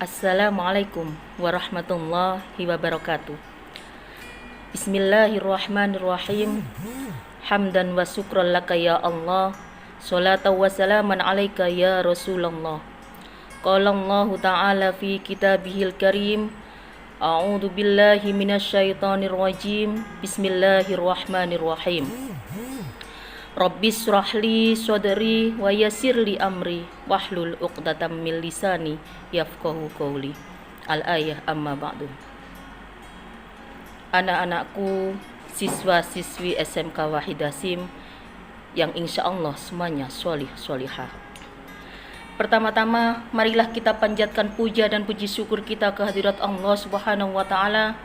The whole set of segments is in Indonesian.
Assalamualaikum warahmatullahi wabarakatuh. Bismillahirrahmanirrahim. Hamdan wa syukran laka ya Allah. Salatan wa salaman alaika ya Rasulullah. Qala Allah Ta'ala fi kitabihil karim. A'udzu billahi minasyaitonir rajim. Bismillahirrahmanirrahim. Rabbis shrahli sadri wa yassirli amri wahlul 'uqdatam min lisani yafqahu qawli. Al-ayah amma ba'du. Anak-anakku, siswa-siswi SMK Wahid Hasim yang insya Allah semuanya sholih-sholihah. Pertama-tama, marilah kita panjatkan puja dan puji syukur kita ke hadirat Allah Subhanahu wa Ta'ala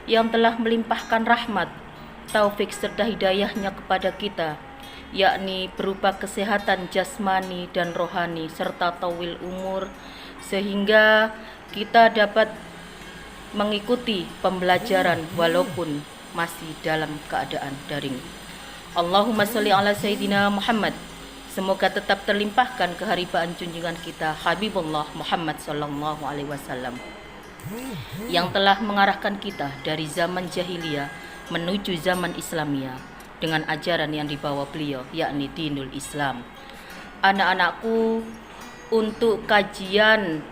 yang telah melimpahkan rahmat, taufik serta hidayahnya kepada kita, yakni berupa kesehatan jasmani dan rohani serta tawil umur, sehingga kita dapat mengikuti pembelajaran walaupun masih dalam keadaan daring. Allahumma sholli ala Sayyidina Muhammad. Semoga tetap terlimpahkan keharibaan junjungan kita Habibullah Muhammad sallallahu alaihi wasallam yang telah mengarahkan kita dari zaman jahiliyah menuju zaman Islamiyah dengan ajaran yang dibawa beliau, yakni dinul Islam. Anak-anakku, untuk kajian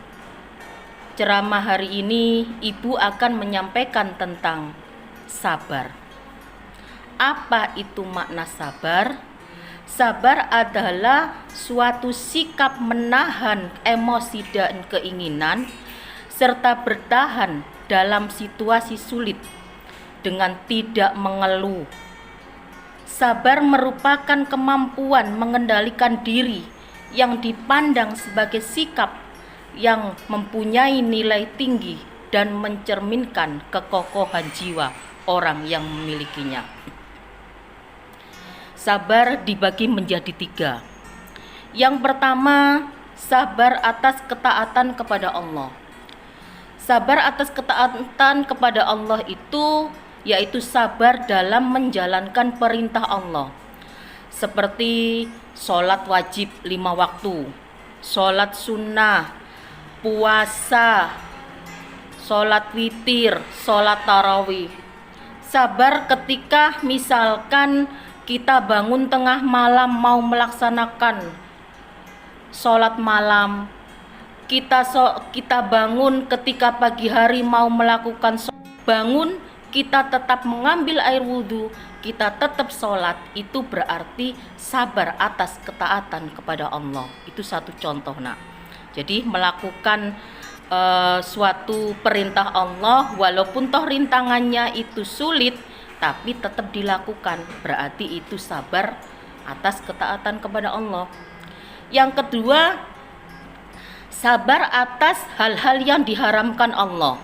ceramah hari ini, Ibu akan menyampaikan tentang sabar. Apa itu makna sabar? Sabar adalah suatu sikap menahan emosi dan keinginan serta bertahan dalam situasi sulit dengan tidak mengeluh. Sabar merupakan kemampuan mengendalikan diri yang dipandang sebagai sikap yang mempunyai nilai tinggi dan mencerminkan kekokohan jiwa orang yang memilikinya. Sabar dibagi menjadi 3. Yang pertama, sabar atas ketaatan kepada Allah. Sabar atas ketaatan kepada Allah itu yaitu sabar dalam menjalankan perintah Allah, seperti sholat wajib 5 waktu, sholat sunnah, puasa, sholat witir, sholat tarawih. Sabar ketika misalkan kita bangun tengah malam mau melaksanakan sholat malam, kita bangun ketika pagi hari mau melakukan bangun, kita tetap mengambil air wudhu, kita tetap sholat, itu berarti sabar atas ketaatan kepada Allah. Itu satu contoh, nak. Jadi melakukan suatu perintah Allah walaupun toh rintangannya itu sulit, tapi tetap dilakukan, berarti itu sabar atas ketaatan kepada Allah. Yang kedua, sabar atas hal-hal yang diharamkan Allah.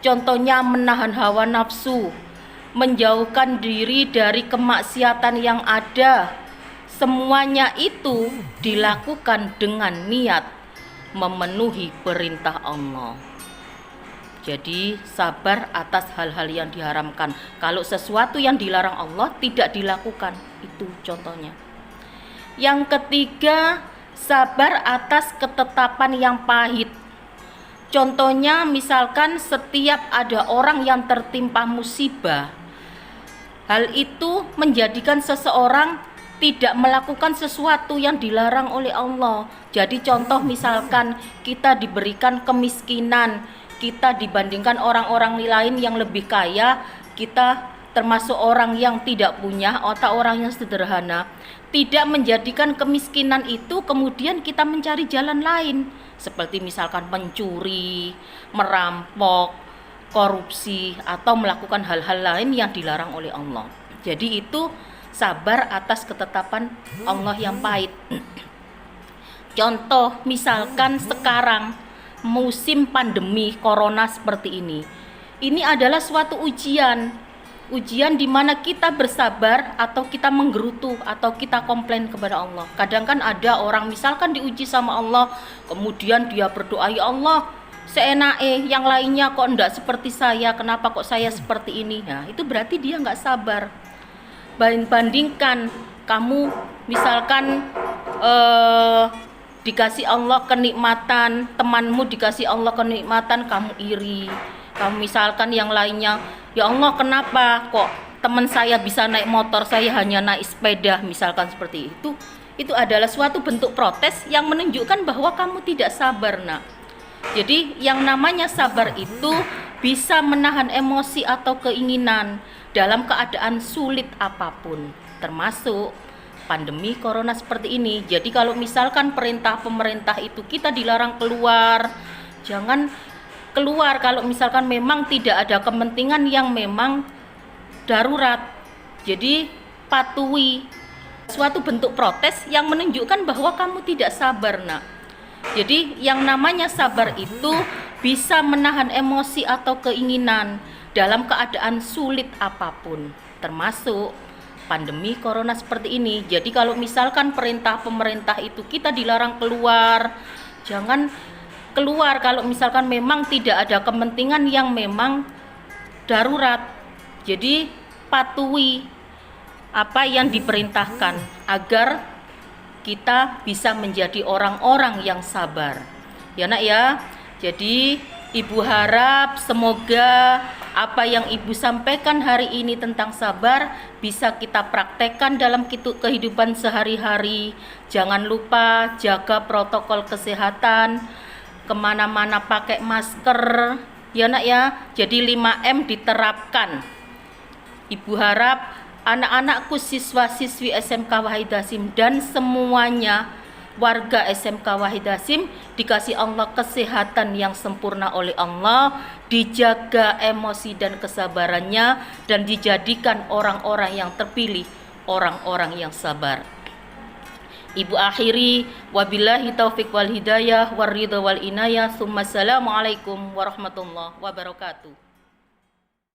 Contohnya menahan hawa nafsu, menjauhkan diri dari kemaksiatan yang ada. Semuanya itu dilakukan dengan niat memenuhi perintah Allah. Jadi sabar atas hal-hal yang diharamkan. Kalau sesuatu yang dilarang Allah tidak dilakukan, itu contohnya. Yang ketiga, sabar atas ketetapan yang pahit. Contohnya misalkan setiap ada orang yang tertimpa musibah, hal itu menjadikan seseorang tidak melakukan sesuatu yang dilarang oleh Allah. Jadi contoh misalkan kita diberikan kemiskinan, kita dibandingkan orang-orang lain yang lebih kaya, kita termasuk orang yang tidak punya atau orang yang sederhana, tidak menjadikan kemiskinan itu kemudian kita mencari jalan lain, seperti misalkan mencuri, merampok, korupsi, atau melakukan hal-hal lain yang dilarang oleh Allah. Jadi itu sabar atas ketetapan Allah yang pahit. Contoh misalkan sekarang musim pandemi corona seperti ini adalah suatu ujian di mana kita bersabar atau kita menggerutu atau kita komplain kepada Allah. Kadang kan ada orang misalkan diuji sama Allah, kemudian dia berdoa, ya Allah seenake, yang lainnya kok enggak seperti saya, kenapa kok saya seperti ini? Nah, itu berarti dia enggak sabar. Bandingkan kamu misalkan dikasih Allah kenikmatan, temanmu dikasih Allah kenikmatan, kamu iri. Kamu misalkan yang lainnya, ya Allah kenapa kok teman saya bisa naik motor, saya hanya naik sepeda, misalkan seperti itu. Itu adalah suatu bentuk protes yang menunjukkan bahwa kamu tidak sabar, nak. Jadi yang namanya sabar itu bisa menahan emosi atau keinginan dalam keadaan sulit apapun, termasuk pandemi corona seperti ini. Jadi kalau misalkan perintah pemerintah itu kita dilarang keluar, jangan keluar kalau misalkan memang tidak ada kepentingan yang memang darurat. Jadi patuhi. Suatu bentuk protes yang menunjukkan bahwa kamu tidak sabar, nak. Jadi yang namanya sabar itu bisa menahan emosi atau keinginan dalam keadaan sulit apapun, termasuk pandemi corona seperti ini. Jadi kalau misalkan perintah pemerintah itu kita dilarang keluar, jangan keluar kalau misalkan memang tidak ada kepentingan yang memang darurat. Jadi patuhi apa yang diperintahkan agar kita bisa menjadi orang-orang yang sabar. Ya nak ya. Jadi ibu harap semoga apa yang ibu sampaikan hari ini tentang sabar bisa kita praktekkan dalam kehidupan sehari-hari. Jangan lupa jaga protokol kesehatan, kemana-mana pakai masker. Ya nak ya. Jadi 5M diterapkan. Ibu harap anak-anakku siswa-siswi SMK Wahid Hasim dan semuanya warga SMK Wahid Hasim dikasih Allah kesehatan yang sempurna oleh Allah, dijaga emosi dan kesabarannya, dan dijadikan orang-orang yang terpilih, orang-orang yang sabar. Ibu akhiri, wabillahi taufiq wal hidayah, waridha wal inayah, summa assalamualaikum warahmatullahi wabarakatuh.